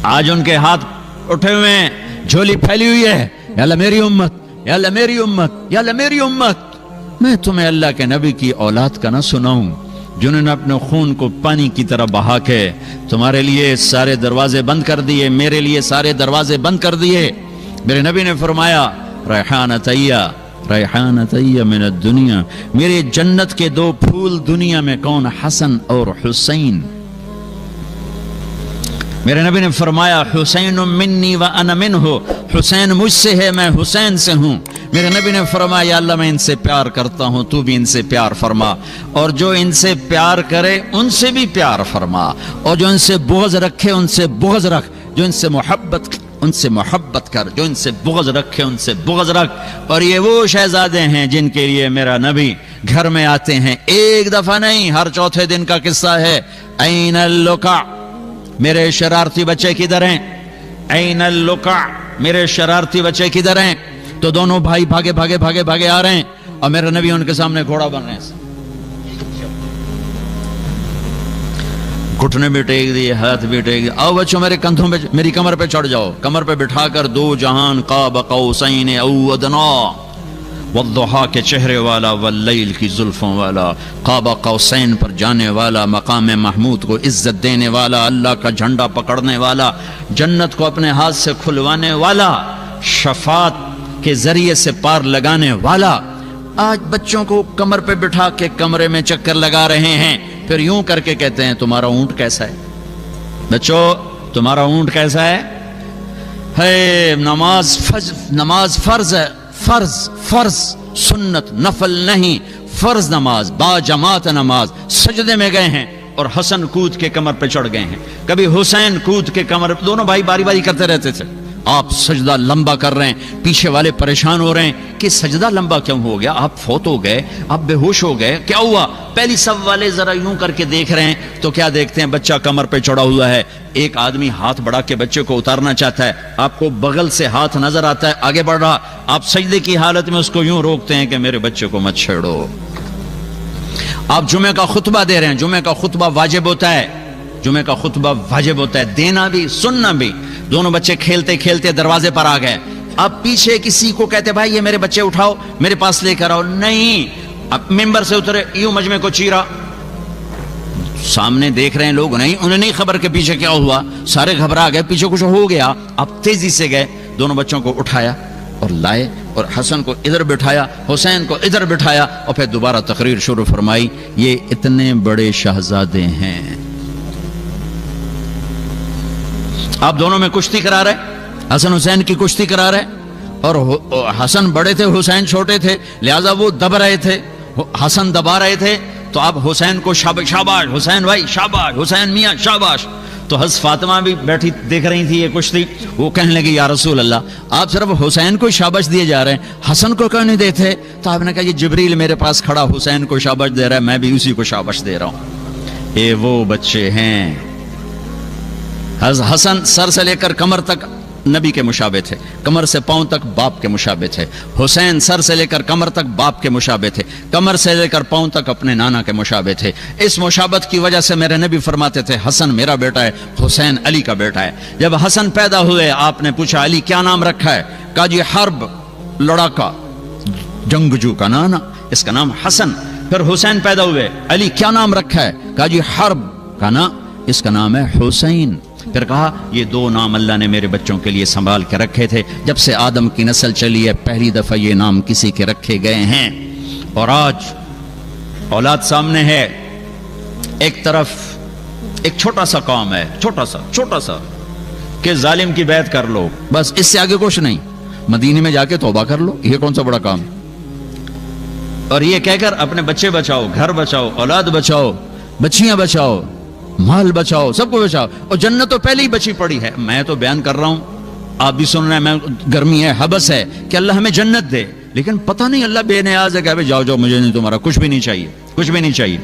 آج ان کے ہاتھ اٹھے ہوئے ہیں، جھولی پھیلی ہوئی ہے، یا اللہ میری امت، یا اللہ میری امت، یا اللہ میری امت۔ میں تمہیں اللہ کے نبی کی اولاد کا نہ سناؤں جنہوں نے اپنے خون کو پانی کی طرح بہا کے تمہارے لیے سارے دروازے بند کر دیے، میرے لیے سارے دروازے بند کر دیے۔ میرے نبی نے فرمایا ریحانتیہ من الدنیا، میرے جنت کے دو پھول دنیا میں کون؟ حسن اور حسین۔ میرے نبی نے فرمایا حسین منی و انا منہ، حسین مجھ سے ہے، میں حسین سے ہوں۔ میرے نبی نے فرمایا یا اللہ میں ان سے پیار کرتا ہوں، تو بھی ان سے پیار فرما، اور جو ان سے پیار کرے ان سے بھی پیار فرما، اور جو ان سے بغض رکھے ان سے بغض رکھ، جو ان سے محبت کر، جو ان سے بغض رکھے ان سے بغض رکھ۔ اور یہ وہ شہزادے ہیں جن کے لیے میرا نبی گھر میں آتے ہیں، ایک دفعہ نہیں، ہر چوتھے دن کا قصہ ہے۔ این اللقع، میرے شرارتی بچے کدھر ہیں؟ این اللقع، میرے شرارتی بچے کدھر ہیں؟ تو دونوں بھائی بھاگے بھاگے بھاگے بھاگے آ رہے ہیں، اور میرے نبی ان کے سامنے گھوڑا بن رہے ہیں، گھٹنے بھی ٹیک دیے، ہاتھ بھی ٹیک دیے، آؤ بچوں میرے کندھوں پہ، میری کمر پہ چڑھ جاؤ۔ کمر پہ بٹھا کر دو جہان قاب قوسین او ادنا، والضحا کے چہرے والا، واللیل کی زلفوں والا، قاب قوسین پر جانے والا، مقام محمود کو عزت دینے والا، اللہ کا جھنڈا پکڑنے والا، جنت کو اپنے ہاتھ سے کھلوانے والا، شفاعت کے ذریعے سے پار لگانے والا، آج بچوں کو کمر پہ بٹھا کے کمرے میں چکر لگا رہے ہیں، پھر یوں کر کے کہتے ہیں تمہارا اونٹ کیسا ہے؟ بچوں تمہارا اونٹ کیسا ہے؟ نماز فرض ہے، فرض سنت نفل نہیں، فرض نماز، با جماعت نماز، سجدے میں گئے ہیں اور حسن کود کے کمر پہ چڑھ گئے ہیں، کبھی حسین کود کے کمر پہ، دونوں بھائی باری باری کرتے رہتے تھے۔ آپ سجدہ لمبا کر رہے ہیں، پیچھے والے پریشان ہو رہے ہیں کہ سجدہ لمبا کیوں ہو گیا؟ آپ فوت ہو گئے، آپ بے ہوش ہو گئے، کیا ہوا؟ پہلی صف والے ذرا یوں کر کے دیکھ رہے ہیں تو کیا دیکھتے ہیں؟ بچہ کمر پہ چڑھا ہوا ہے، ایک آدمی ہاتھ بڑھا کے بچے کو اتارنا چاہتا ہے، آپ کو بغل سے ہاتھ نظر آتا ہے آگے بڑھ رہا، آپ سجدے کی حالت میں اس کو یوں روکتے ہیں کہ میرے بچے کو مت چھیڑو۔ آپ جمعہ کا خطبہ دے رہے ہیں، جمعہ کا خطبہ واجب ہوتا ہے، جمعہ کا خطبہ واجب ہوتا ہے، دینا بھی سننا بھی۔ دونوں بچے کھیلتے کھیلتے دروازے پر آ گئے، اب پیچھے کسی کو کہتے بھائی یہ میرے بچے اٹھاؤ میرے پاس لے کر آؤ، نہیں، اب ممبر سے اترے، یوں مجمع کو چیرا، سامنے دیکھ رہے ہیں لوگ، نہیں انہیں نہیں خبر کہ پیچھے کیا ہوا، سارے گھبرا گئے، پیچھے کچھ ہو گیا، اب تیزی سے گئے، دونوں بچوں کو اٹھایا اور لائے، اور حسن کو ادھر بٹھایا، حسین کو ادھر بٹھایا، اور پھر دوبارہ تقریر شروع فرمائی، یہ اتنے بڑے شہزادے ہیں، آپ دونوں میں کشتی کرا رہے، حسن حسین کی کشتی کرا رہے، اور حسن بڑے تھے حسین چھوٹے تھے، لہذا وہ دب رہے تھے، حسن دبا رہے تھے، تو آپ حسین کو شاباش حسین بھائی شاباش، حسین میاں شاباش۔ تو حضرت فاطمہ بھی بیٹھی دیکھ رہی تھی یہ کشتی، وہ کہنے لگی یا رسول اللہ آپ صرف حسین کو شاباش دیے جا رہے ہیں، حسن کو کیوں نہیں دیتے؟ تو آپ نے کہا یہ جبریل میرے پاس کھڑا حسین کو شاباش دے رہا ہے، میں بھی اسی کو شاباش دے رہا ہوں۔ یہ وہ بچے ہیں، حسن سر سے لے کر کمر تک نبی کے مشابہ تھے، کمر سے پاؤں تک باپ کے مشابہ تھے، حسین سر سے لے کر کمر تک باپ کے مشابہ تھے، کمر سے لے کر پاؤں تک اپنے نانا کے مشابہ تھے۔ اس مشابہت کی وجہ سے میرے نبی فرماتے تھے حسن میرا بیٹا ہے، حسین علی کا بیٹا ہے۔ جب حسن پیدا ہوئے آپ نے پوچھا علی کیا نام رکھا ہے؟ کہا جی حرب، لڑاکا، جنگجو کا نانا، اس کا نام حسن۔ پھر حسین پیدا ہوئے، علی کیا نام رکھا ہے؟ کہا جی حرب کا نام، اس کا نام ہے حسین۔ پھر کہا یہ دو نام اللہ نے میرے بچوں کے لیے سنبھال کے رکھے تھے، جب سے آدم کی نسل چلی ہے پہلی دفعہ یہ نام کسی کے رکھے گئے ہیں۔ اور آج اولاد سامنے ہے، ایک طرف ایک چھوٹا سا کام ہے، چھوٹا سا کہ ظالم کی بیعت کر لو، بس اس سے آگے کچھ نہیں، مدینے میں جا کے توبہ کر لو، یہ کون سا بڑا کام؟ اور یہ کہہ کر اپنے بچے بچاؤ، گھر بچاؤ، اولاد بچاؤ، بچیاں بچاؤ، مال بچاؤ، سب کو بچاؤ، اور جنت تو پہلے ہی بچی پڑی ہے۔ میں تو بیان کر رہا ہوں، آپ بھی سن رہے ہیں، میں گرمی ہے، حبس ہے کہ اللہ ہمیں جنت دے، لیکن پتہ نہیں اللہ بے نیاز ہے کہ جاؤ جاؤ مجھے نہیں، تمہارا کچھ بھی نہیں چاہیے، کچھ بھی نہیں چاہیے۔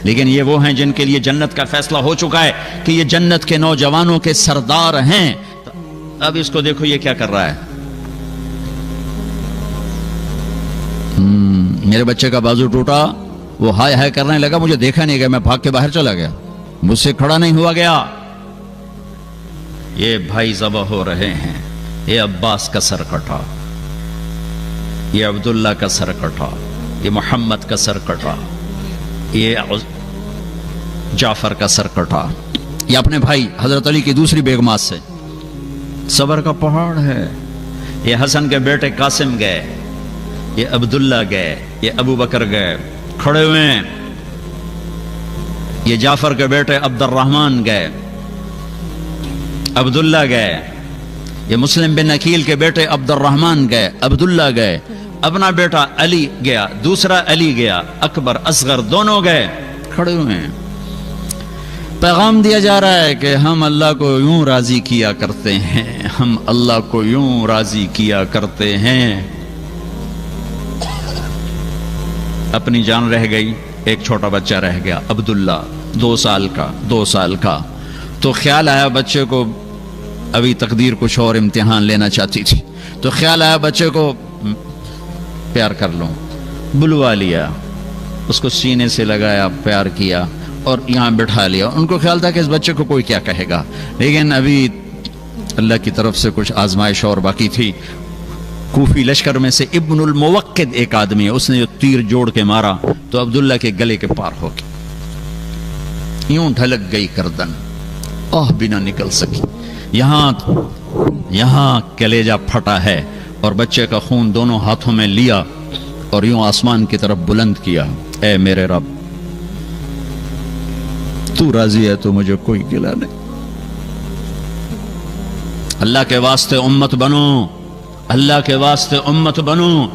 لیکن یہ وہ ہیں جن کے لیے جنت کا فیصلہ ہو چکا ہے کہ یہ جنت کے نوجوانوں کے سردار ہیں۔ اب اس کو دیکھو یہ کیا کر رہا ہے، میرے بچے کا بازو ٹوٹا، وہ ہائے ہائے کرنے لگا، مجھے دیکھا نہیں گیا، میں بھاگ کے باہر چلا گیا، مجھ سے کھڑا نہیں ہوا گیا۔ یہ بھائی ذبح ہو رہے ہیں، یہ عباس کا سر کٹا، یہ عبداللہ کا سر کٹا، یہ محمد کا سر کٹا، یہ جعفر کا سر کٹا، یہ اپنے بھائی حضرت علی کی دوسری بیگمات سے۔ صبر کا پہاڑ ہے۔ یہ حسن کے بیٹے قاسم گئے، یہ عبداللہ گئے، یہ ابو بکر گئے، کھڑے ہوئے ہیں۔ یہ جعفر کے بیٹے عبد الرحمن گئے، عبداللہ گئے، یہ مسلم بن عقیل کے بیٹے عبد الرحمن گئے، عبداللہ گئے، اپنا بیٹا علی گیا، دوسرا علی گیا، اکبر اصغر دونوں گئے، کھڑے ہوئے ہیں۔ پیغام دیا جا رہا ہے کہ ہم اللہ کو یوں راضی کیا کرتے ہیں، ہم اللہ کو یوں راضی کیا کرتے ہیں۔ اپنی جان رہ گئی، ایک چھوٹا بچہ رہ گیا عبداللہ، 2 سال کا۔ تو خیال آیا بچے کو، ابھی تقدیر کچھ اور امتحان لینا چاہتی تھی، تو خیال آیا بچے کو پیار کر لوں، بلوا لیا، اس کو سینے سے لگایا، پیار کیا اور یہاں بٹھا لیا۔ ان کو خیال تھا کہ اس بچے کو کوئی کیا کہے گا، لیکن ابھی اللہ کی طرف سے کچھ آزمائش اور باقی تھی۔ کوفی لشکر میں سے ابن الموقد ایک آدمی ہے، اس نے جو تیر جوڑ کے مارا تو عبداللہ کے گلے کے پار ہو گئی، یوں ڈھلک گئی گردن، بھی نہ نکل سکی، یہاں کلیجہ پھٹا ہے، اور بچے کا خون دونوں ہاتھوں میں لیا اور یوں آسمان کی طرف بلند کیا، اے میرے رب، تو راضی ہے تو مجھے کوئی گلہ نہیں، اللہ کے واسطے امت بنو، اللہ کے واسطے امت بنو،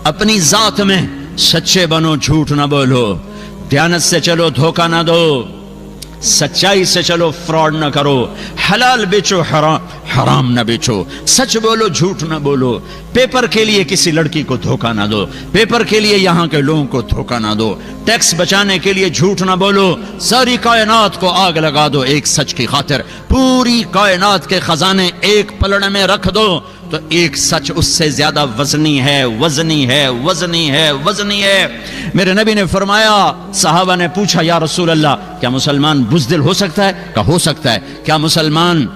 اپنی ذات میں سچے بنو، جھوٹ نہ بولو، دیانت سے چلو، دھوکہ نہ دو، سچائی سے چلو، فراڈ نہ کرو، حلال بیچو، حرام نہ بیچو، سچ بولو، جھوٹ نہ بولو، پیپر کے لیے کسی لڑکی کو دھوکہ نہ دو، پیپر کے لیے یہاں کے لوگوں کو دھوکہ نہ دو، ٹیکس بچانے کے لیے جھوٹ نہ بولو، ساری کائنات کو آگ لگا دو ایک سچ کی خاطر، پوری کائنات کے خزانے ایک پلڑے میں رکھ دو تو ایک سچ اس سے زیادہ وزنی ہے، وزنی ہے، وزنی ہے، وزنی ہے۔ میرے نبی نے فرمایا، صحابہ نے پوچھا یا رسول اللہ کیا مسلمان بزدل ہو سکتا ہے؟ کہا ہو سکتا ہے۔ کیا مسلمان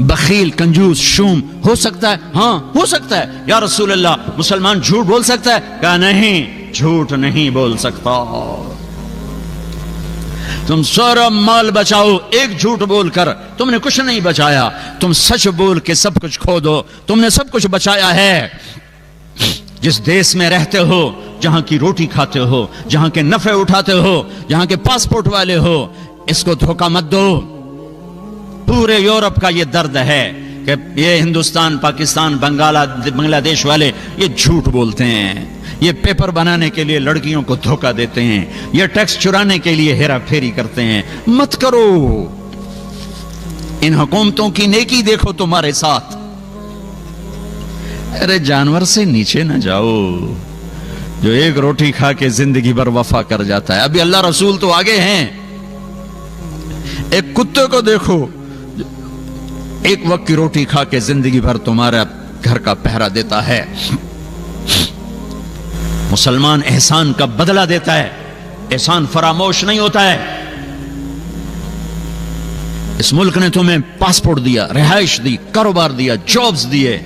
بخیل، کنجوس، شوم ہو سکتا ہے؟ ہاں ہو سکتا ہے۔ یا رسول اللہ مسلمان جھوٹ بول سکتا ہے؟ کہا نہیں، جھوٹ نہیں بول سکتا۔ تم سارا مال بچاؤ، ایک جھوٹ بول کر تم نے کچھ نہیں بچایا، تم سچ بول کے سب کچھ کھو دو، تم نے سب کچھ بچایا ہے۔ جس دیس میں رہتے ہو، جہاں کی روٹی کھاتے ہو، جہاں کے نفع اٹھاتے ہو، جہاں کے پاسپورٹ والے ہو، اس کو دھوکہ مت دو۔ پورے یورپ کا یہ درد ہے کہ یہ ہندوستان، پاکستان، بنگلہ دیش والے یہ جھوٹ بولتے ہیں، یہ پیپر بنانے کے لیے لڑکیوں کو دھوکہ دیتے ہیں، یہ ٹیکس چرانے کے لیے ہیرا پھیری کرتے ہیں۔ مت کرو، ان حکومتوں کی نیکی دیکھو تمہارے ساتھ۔ ارے جانور سے نیچے نہ جاؤ، جو ایک روٹی کھا کے زندگی بھر وفا کر جاتا ہے۔ ابھی اللہ رسول تو آگے ہیں، ایک کتے کو دیکھو ایک وقت کی روٹی کھا کے زندگی بھر تمہارا گھر کا پہرا دیتا ہے۔ مسلمان احسان کا بدلہ دیتا ہے، احسان فراموش نہیں ہوتا ہے۔ اس ملک نے تمہیں پاسپورٹ دیا، رہائش دی، کاروبار دیا، جابز دیے،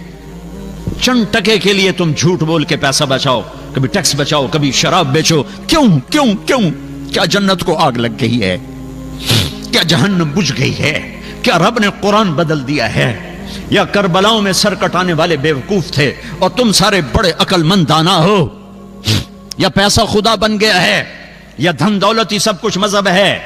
چند ٹکے کے لیے تم جھوٹ بول کے پیسہ بچاؤ، کبھی ٹیکس بچاؤ، کبھی شراب بیچو۔ کیوں کیوں کیوں؟ کیا جنت کو آگ لگ گئی ہے؟ کیا جہنم بجھ گئی ہے؟ کیا رب نے قرآن بدل دیا ہے؟ یا کربلاؤں میں سر کٹانے والے بیوقوف تھے اور تم سارے بڑے عقل مند دانا ہو؟ یا پیسہ خدا بن گیا ہے؟ یا دھن دولت ہی سب کچھ مذہب ہے؟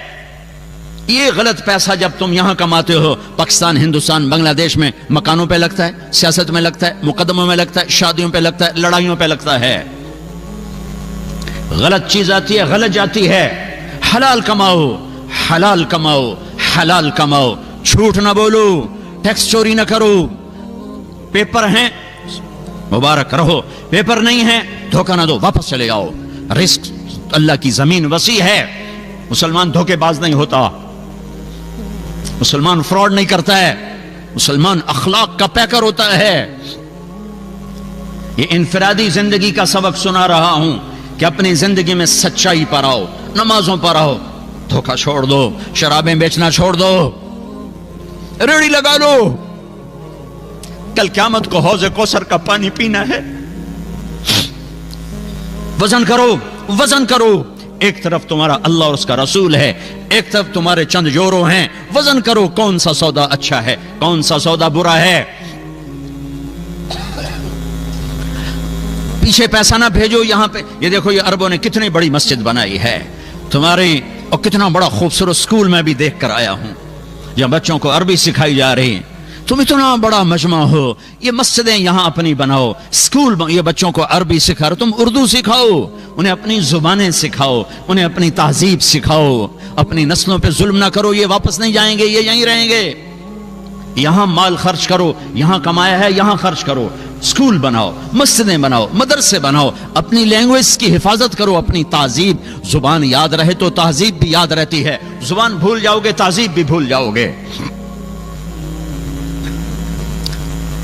یہ غلط پیسہ جب تم یہاں کماتے ہو، پاکستان، ہندوستان، بنگلہ دیش میں مکانوں پہ لگتا ہے، سیاست میں لگتا ہے، مقدموں میں لگتا ہے، شادیوں پہ لگتا ہے، لڑائیوں پہ لگتا ہے۔ غلط چیز آتی ہے، غلط جاتی ہے۔ حلال کماؤ، حلال کماؤ، حلال کماؤ، جھوٹ نہ بولو، ٹیکس چوری نہ کرو۔ پیپر ہیں مبارک رہو، پیپر نہیں ہے دھوکہ نہ دو، واپس چلے جاؤ۔ رزق اللہ کی زمین وسیع ہے، مسلمان دھوکے باز نہیں ہوتا، مسلمان فراڈ نہیں کرتا ہے، مسلمان اخلاق کا پیکر ہوتا ہے۔ یہ انفرادی زندگی کا سبق سنا رہا ہوں کہ اپنی زندگی میں سچائی پر آؤ، نمازوں پر آؤ، دھوکہ چھوڑ دو، شرابیں بیچنا چھوڑ دو، ریڑھی لگا لو، کل قیامت کو حوض کوثر کا پانی پینا ہے۔ وزن کرو، وزن کرو، ایک طرف تمہارا اللہ اور اس کا رسول ہے، ایک طرف تمہارے چند یورو ہیں، وزن کرو کون سا سودا اچھا ہے، کون سا سودا برا ہے۔ پیچھے پیسہ نہ بھیجو یہاں پہ، یہ دیکھو یہ عربوں نے کتنی بڑی مسجد بنائی ہے تمہاری، اور کتنا بڑا خوبصورت سکول میں بھی دیکھ کر آیا ہوں جہاں بچوں کو عربی سکھائی جا رہی ہیں۔ تم اتنا بڑا مجمع ہو، یہ مسجدیں یہاں اپنی بناؤ، سکول یہ بچوں کو عربی سکھا رہے، تم اردو سکھاؤ، انہیں اپنی زبانیں سکھاؤ، انہیں اپنی تہذیب سکھاؤ، اپنی نسلوں پہ ظلم نہ کرو، یہ واپس نہیں جائیں گے، یہ یہیں رہیں گے۔ یہاں مال خرچ کرو، یہاں کمایا ہے یہاں خرچ کرو، سکول بناؤ، مسجدیں بناؤ، مدرسے بناؤ، اپنی لینگویج کی حفاظت کرو، اپنی تہذیب، زبان یاد رہے تو تہذیب بھی یاد رہتی ہے، زبان بھول جاؤ گے تہذیب بھی بھول جاؤ گے۔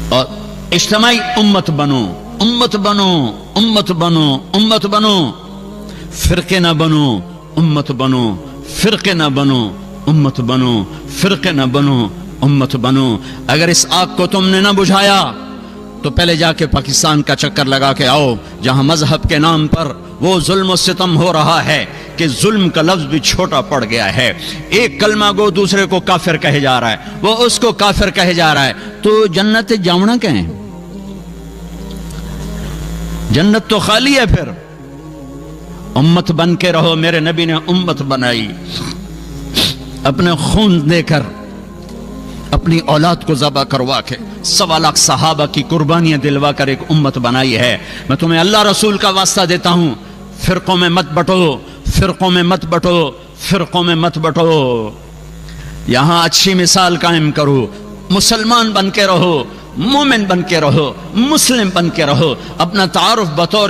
اور اجتماعی امت بنو، امت بنو، امت بنو، امت بنو، فرقے نہ بنو، امت بنو، فرقے نہ بنو، امت بنو، فرقے نہ بنو، امت بنو۔ اگر اس آگ کو تم نے نہ بجھایا تو پہلے جا کے پاکستان کا چکر لگا کے آؤ، جہاں مذہب کے نام پر وہ ظلم و ستم ہو رہا ہے کہ ظلم کا لفظ بھی چھوٹا پڑ گیا ہے، ایک کلمہ گو دوسرے کو کافر کہے جا رہا ہے، وہ اس کو کافر کہے جا رہا ہے، تو جنت جاؤنا کہیں؟ جنت تو خالی ہے۔ پھر امت بن کے رہو، میرے نبی نے امت بنائی، اپنے خون دے کر، اپنی اولاد کو ذبح کروا کے، 1.25 لاکھ صحابہ کی قربانیاں دلوا کر ایک امت بنائی ہے۔ میں تمہیں اللہ رسول کا واسطہ دیتا ہوں، فرقوں میں مت بٹو، فرقوں میں مت بٹو، فرقوں میں مت بٹو، یہاں اچھی مثال قائم کرو، مسلمان بن کے رہو، مومن بن کے رہو، مسلم بن کے رہو، اپنا تعارف بطور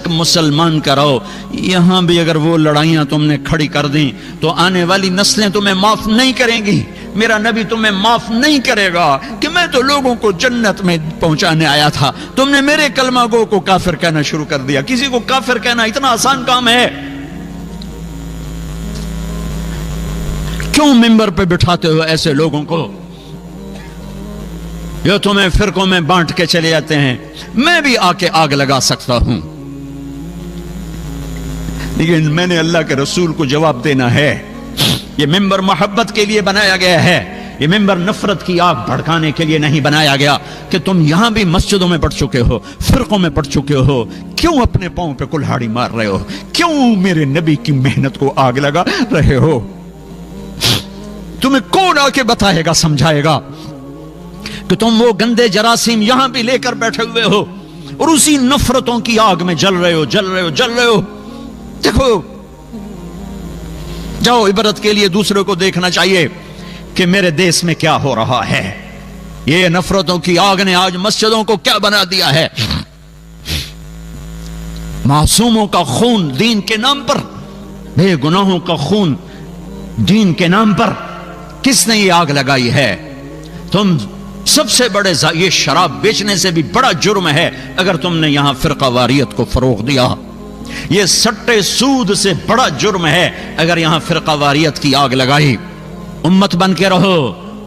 مسلمان کرو۔ یہاں بھی اگر وہ لڑائیاں تم نے کھڑی کر دیں تو آنے والی نسلیں تمہیں معاف نہیں کریں گی، میرا نبی تمہیں معاف نہیں کرے گا کہ میں تو لوگوں کو جنت میں پہنچانے آیا تھا، تم نے میرے کلمہ گو کو کافر کہنا شروع کر دیا۔ کسی کو کافر کہنا اتنا آسان کام ہے، کیوں ممبر پہ بٹھاتے ہو ایسے لوگوں کو جو تمہیں فرقوں میں بانٹ کے چلے جاتے ہیں؟ میں بھی آ کے آگ لگا سکتا ہوں، لیکن میں نے اللہ کے رسول کو جواب دینا ہے۔ یہ ممبر محبت کے لیے بنایا گیا ہے، یہ ممبر نفرت کی آگ بھڑکانے کے لیے نہیں بنایا گیا کہ تم یہاں بھی مسجدوں میں پڑھ چکے ہو، فرقوں میں پڑھ چکے ہو، کیوں اپنے پاؤں پہ کلہاڑی مار رہے ہو؟ کیوں میرے نبی کی محنت کو آگ لگا رہے ہو؟ تمہیں کون آ کے بتائے گا، سمجھائے گا کہ تم وہ گندے جراثیم یہاں بھی لے کر بیٹھے ہوئے ہو اور اسی نفرتوں کی آگ میں جل رہے ہو، جل رہے ہو، جل رہے ہو؟ دیکھو، جاؤ، عبرت کے لیے دوسرے کو دیکھنا چاہیے کہ میرے دیس میں کیا ہو رہا ہے۔ یہ نفرتوں کی آگ نے آج مسجدوں کو کیا بنا دیا ہے؟ معصوموں کا خون دین کے نام پر، بے گناہوں کا خون دین کے نام پر کس نے یہ آگ لگائی ہے؟ تم سب سے بڑے یہ شراب بیچنے سے بھی بڑا جرم ہے اگر تم نے یہاں فرقہ واریت کو فروغ دیا، یہ سٹے سود سے بڑا جرم ہے اگر یہاں فرقہ واریت کی آگ لگائی۔ امت بن کے رہو،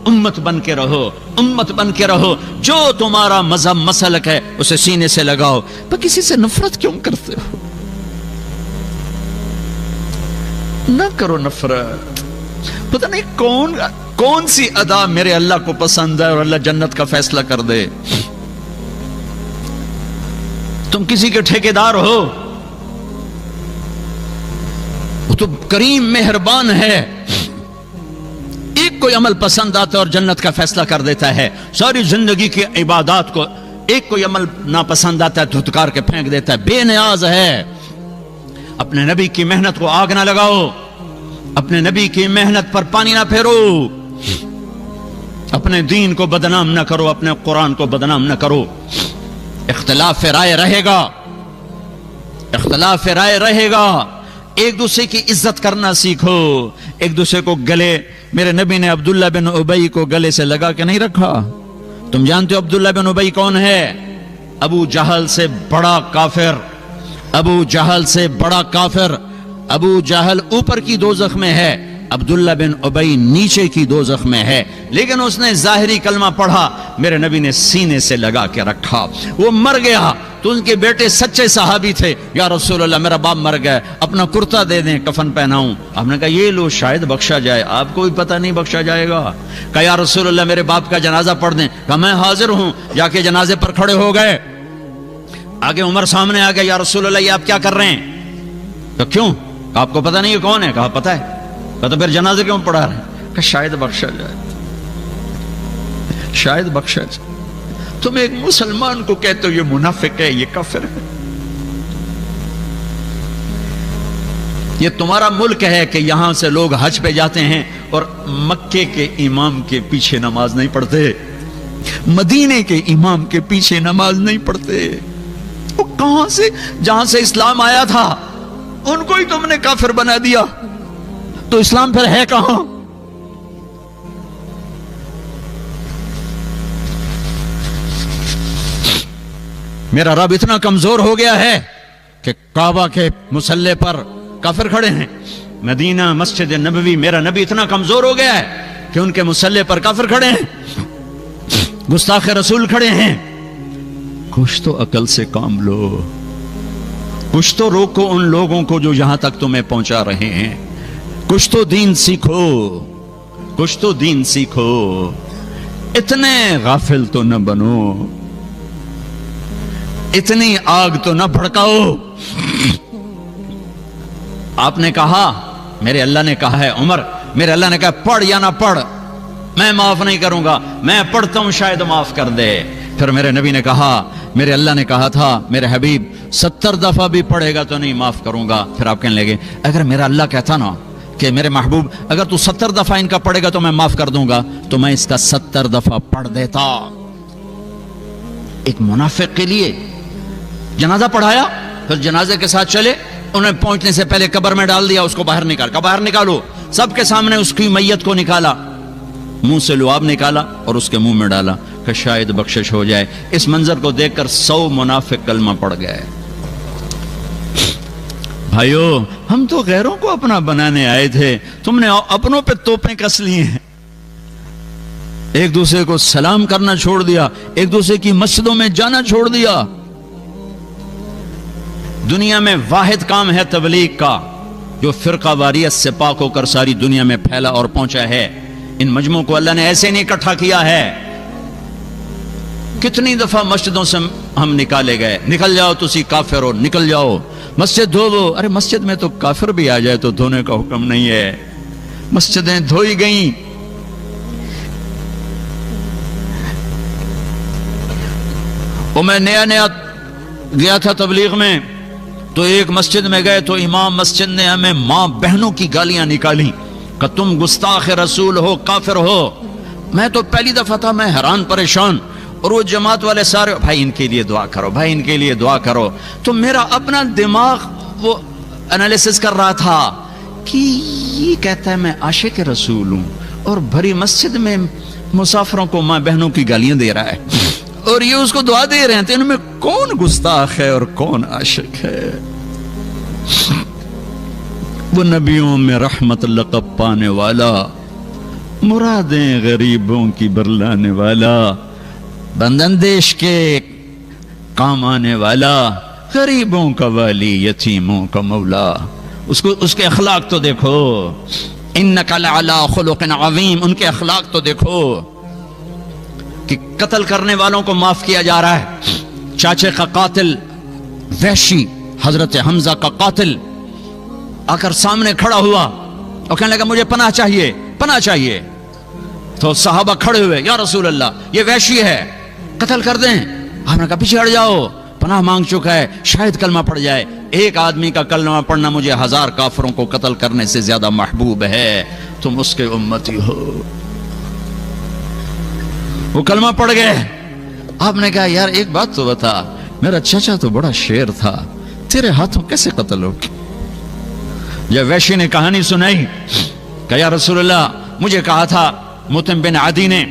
امت بن کے رہو، امت بن کے رہو، جو تمہارا مذہب مسلک ہے اسے سینے سے لگاؤ، پر کسی سے نفرت کیوں کرتے ہو؟ نہ کرو نفرت، پتہ نہیں کون سی ادا میرے اللہ کو پسند ہے اور اللہ جنت کا فیصلہ کر دے۔ تم کسی کے ٹھیکیدار ہو، وہ تو کریم مہربان ہے، ایک کوئی عمل پسند آتا ہے اور جنت کا فیصلہ کر دیتا ہے، ساری زندگی کی عبادات کو ایک کوئی عمل ناپسند آتا ہے دھتکار کے پھینک دیتا ہے، بے نیاز ہے۔ اپنے نبی کی محنت کو آگ نہ لگاؤ، اپنے نبی کی محنت پر پانی نہ پھیرو، اپنے دین کو بدنام نہ کرو، اپنے قرآن کو بدنام نہ کرو۔ اختلاف رائے رہے گا، اختلاف رائے رہے گا، ایک دوسرے کی عزت کرنا سیکھو، ایک دوسرے کو گلے، میرے نبی نے عبداللہ بن ابی کو گلے سے لگا کے نہیں رکھا۔ تم جانتے ہو عبداللہ بن ابی کون ہے؟ ابو جہل سے بڑا کافر، ابو جہل سے بڑا کافر۔ ابو جہل اوپر کی دوزخ میں ہے، عبداللہ بن ابی نیچے کی دوزخ میں ہے، لیکن اس نے ظاہری کلمہ پڑھا، میرے نبی نے سینے سے لگا کے رکھا، وہ مر گیا تو ان کے بیٹے سچے صحابی تھے، یا رسول اللہ میرا باپ مر گیا، اپنا کرتا دے دیں کفن پہناؤں۔ آپ نے کہا یہ لو شاید بخشا جائے، آپ کو بھی پتہ نہیں بخشا جائے گا۔ کہا یا رسول اللہ میرے باپ کا جنازہ پڑھ دیں، کہا میں حاضر ہوں، جا کے جنازے پر کھڑے ہو گئے، آگے عمر سامنے آ گیا، یا رسول اللہ یہ آپ کیا کر رہے ہیں؟ تو کیوں؟ آپ کو پتہ نہیں یہ کون ہے؟ کہا پتہ ہے۔ کہا تو پھر جنازے کیوں پڑھا رہے ہیں؟ کہ شاید بخشا جائے، شاید بخشا جائے۔ تم ایک مسلمان کو کہتے ہو یہ منافق ہے، یہ کافر ہے۔ یہ تمہارا ملک ہے کہ یہاں سے لوگ حج پہ جاتے ہیں اور مکے کے امام کے پیچھے نماز نہیں پڑھتے، مدینے کے امام کے پیچھے نماز نہیں پڑھتے۔ وہ کہاں سے؟ جہاں سے اسلام آیا تھا ان کو ہی تم نے کافر بنا دیا، تو اسلام پھر ہے کہاں؟ میرا رب اتنا کمزور ہو گیا ہے کہ کعبہ کے مصلی پر کافر کھڑے ہیں، مدینہ مسجد نبوی، میرا نبی اتنا کمزور ہو گیا ہے کہ ان کے مصلی پر کافر کھڑے ہیں، گستاخ رسول کھڑے ہیں۔ کچھ تو عقل سے کام لو، کچھ تو روکو ان لوگوں کو جو یہاں تک تمہیں پہنچا رہے ہیں، کچھ تو دین سیکھو، کچھ تو دین سیکھو، اتنے غافل تو نہ بنو، اتنی آگ تو نہ بھڑکاؤ۔ آپ نے کہا، میرے اللہ نے کہا ہے عمر، میرے اللہ نے کہا پڑھ یا نہ پڑھ میں معاف نہیں کروں گا، میں پڑھتا ہوں شاید معاف کر دے۔ پھر میرے نبی نے کہا، میرے اللہ نے کہا تھا میرے حبیب 70 دفعہ بھی پڑھے گا تو نہیں معاف کروں گا۔ پھر آپ کہنے لگے اگر میرا اللہ کہتا نا کہ میرے محبوب اگر تو 70 دفعہ ان کا پڑھے گا تو میں معاف کر دوں گا، تو میں اس کا 70 دفعہ پڑھ دیتا۔ ایک منافق کے لیے جنازہ پڑھایا، پھر جنازے کے ساتھ چلے، انہیں پہنچنے سے پہلے قبر میں ڈال دیا، اس کو باہر نکال، کہا باہر نکالو، سب کے سامنے اس کی میت کو نکالا، منہ سے لعاب نکالا اور اس کے منہ میں ڈالا کہ شاید بخشش ہو جائے۔ اس منظر کو دیکھ کر 100 منافق کلمہ پڑھ گئے۔ بھائیو، ہم تو غیروں کو اپنا بنانے آئے تھے، تم نے اپنوں پہ توپیں کس لی ہیں، ایک دوسرے کو سلام کرنا چھوڑ دیا، ایک دوسرے کی مسجدوں میں جانا چھوڑ دیا۔ دنیا میں واحد کام ہے تبلیغ کا جو فرقہ واریت سے پاک ہو کر ساری دنیا میں پھیلا اور پہنچا ہے۔ ان مجموعوں کو اللہ نے ایسے نہیں اکٹھا کیا ہے۔ کتنی دفعہ مسجدوں سے ہم نکالے گئے، نکل جاؤ تسی کافر ہو، نکل جاؤ، مسجد دھو دو۔ ارے مسجد میں تو کافر بھی آ جائے تو دھونے کا حکم نہیں ہے، مسجدیں دھوئی گئیں۔ وہ میں نیا گیا تھا تبلیغ میں، تو ایک مسجد میں گئے تو امام مسجد نے ہمیں ماں بہنوں کی گالیاں نکالی کہ تم گستاخ رسول ہو، کافر ہو۔ میں تو پہلی دفعہ تھا، میں حیران پریشان، اور وہ جماعت والے سارے بھائی ان کے لیے دعا کرو، بھائی ان کے لیے دعا کرو۔ تو میرا اپنا دماغ وہ انالیسس کر رہا تھا کہ یہ کہتا ہے میں عاشق رسول ہوں اور بھری مسجد میں مسافروں کو ماں بہنوں کی گالیاں دے رہا ہے، اور یہ اس کو دعا دے رہے ہیں، تو ان میں کون گستاخ ہے اور کون عاشق ہے؟ وہ نبیوں میں رحمت لقب پانے والا، مرادیں غریبوں کی برلانے والا، بندندیش کے کام آنے والا، غریبوں کا والی، یتیموں کا مولا۔ اس کے اخلاق تو دیکھو، انک لعلی خلق عظیم، ان کے اخلاق تو دیکھو کہ قتل کرنے والوں کو معاف کیا جا رہا ہے۔ چاچے کا قاتل وحشی، حضرت حمزہ کا قاتل آ کر سامنے کھڑا ہوا اور کہنے لگا مجھے پناہ چاہیے، پناہ چاہیے۔ تو صحابہ کھڑے ہوئے، یا رسول اللہ یہ وحشی ہے، قتل کر دیں۔ آپ نے کہا پیچھے ہٹ جاؤ، پناہ مانگ چکا ہے، شاید کلمہ پڑھ جائے۔ ایک آدمی کا کلمہ پڑھنا مجھے 1000 کافروں کو قتل کرنے سے زیادہ محبوب ہے، تم اس کے امتی ہو۔ وہ کلمہ پڑھ گئے۔ آپ نے کہا یار ایک بات تو بتا، میرا چچا تو بڑا شیر تھا، تیرے ہاتھوں کیسے قتل ہو؟ جب وحشی نے کہانی سنائی کہ یا رسول اللہ مجھے کہا تھا مطعم بن عدی نے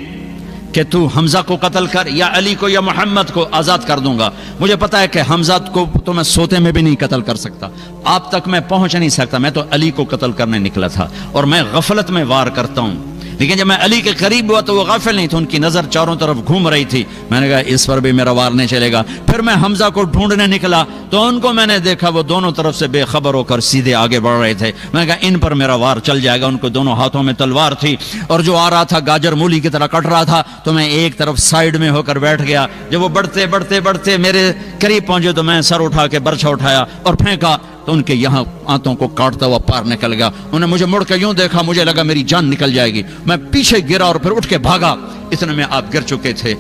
کہ تو حمزہ کو قتل کر یا علی کو یا محمد کو آزاد کر دوں گا. مجھے پتا ہے کہ حمزہ کو تو میں سوتے میں بھی نہیں قتل کر سکتا, آپ تک میں پہنچ نہیں سکتا, میں تو علی کو قتل کرنے نکلا تھا اور میں غفلت میں وار کرتا ہوں. لیکن جب میں علی کے قریب ہوا تو وہ غافل نہیں تھا, ان کی نظر چاروں طرف گھوم رہی تھی. میں نے کہا اس پر بھی میرا وار نہیں چلے گا. پھر میں حمزہ کو ڈھونڈنے نکلا تو ان کو میں نے دیکھا وہ دونوں طرف سے بے خبر ہو کر سیدھے آگے بڑھ رہے تھے. میں نے کہا ان پر میرا وار چل جائے گا. ان کو دونوں ہاتھوں میں تلوار تھی اور جو آ رہا تھا گاجر مولی کی طرح کٹ رہا تھا, تو میں ایک طرف سائیڈ میں ہو کر بیٹھ گیا. جب وہ بڑھتے بڑھتے بڑھتے میرے قریب پہنچے تو میں سر اٹھا کے برچھا اٹھایا اور پھینکا تو ان کے یہاں آنتوں کو کاٹتا ہوا پار نکل گیا. انہوں نے مجھے مڑ کے یوں دیکھا, مجھے لگا میری جان نکل جائے گی. میں پیچھے گرا اور پھر اٹھ کے بھاگا, اتنے میں آپ گر چکے تھے.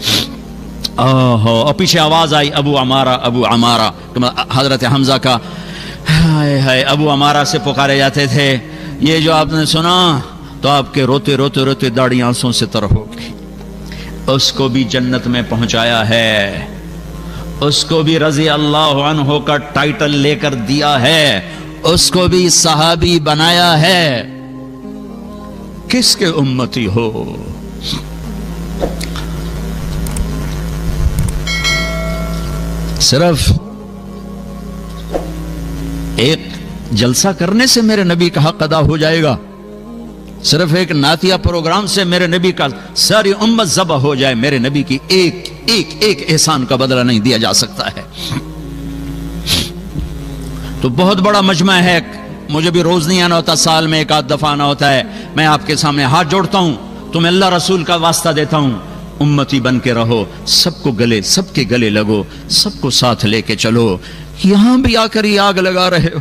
اور پیچھے آواز آئی ابو عمارہ ابو عمارہ. حضرت حمزہ کا ہائے ہائے ابو عمارہ سے پکارے جاتے تھے. یہ جو آپ نے سنا تو آپ کے روتے روتے روتے داڑھی آنسوں سے تر ہو گئی. اس کو بھی جنت میں پہنچایا ہے, اس کو بھی رضی اللہ عنہ کا ٹائٹل لے کر دیا ہے, اس کو بھی صحابی بنایا ہے. کس کے امتی ہو؟ صرف ایک جلسہ کرنے سے میرے نبی کا حق ادا ہو جائے گا؟ صرف ایک نعتیہ پروگرام سے میرے نبی کا ساری امت ذبح ہو جائے؟ میرے نبی کی ایک احسان کا بدلہ نہیں دیا جا سکتا ہے. تو بہت بڑا مجمع ہے, مجھے بھی روز نہیں آنا ہوتا, سال میں ایک آدھ دفعہ آنا ہوتا ہے. میں آپ کے سامنے ہاتھ جوڑتا ہوں, تمہیں اللہ رسول کا واسطہ دیتا ہوں, امتی بن کے رہو, سب کو گلے, سب کے گلے لگو, سب کو ساتھ لے کے چلو. یہاں بھی آ کر یہ آگ لگا رہے ہو.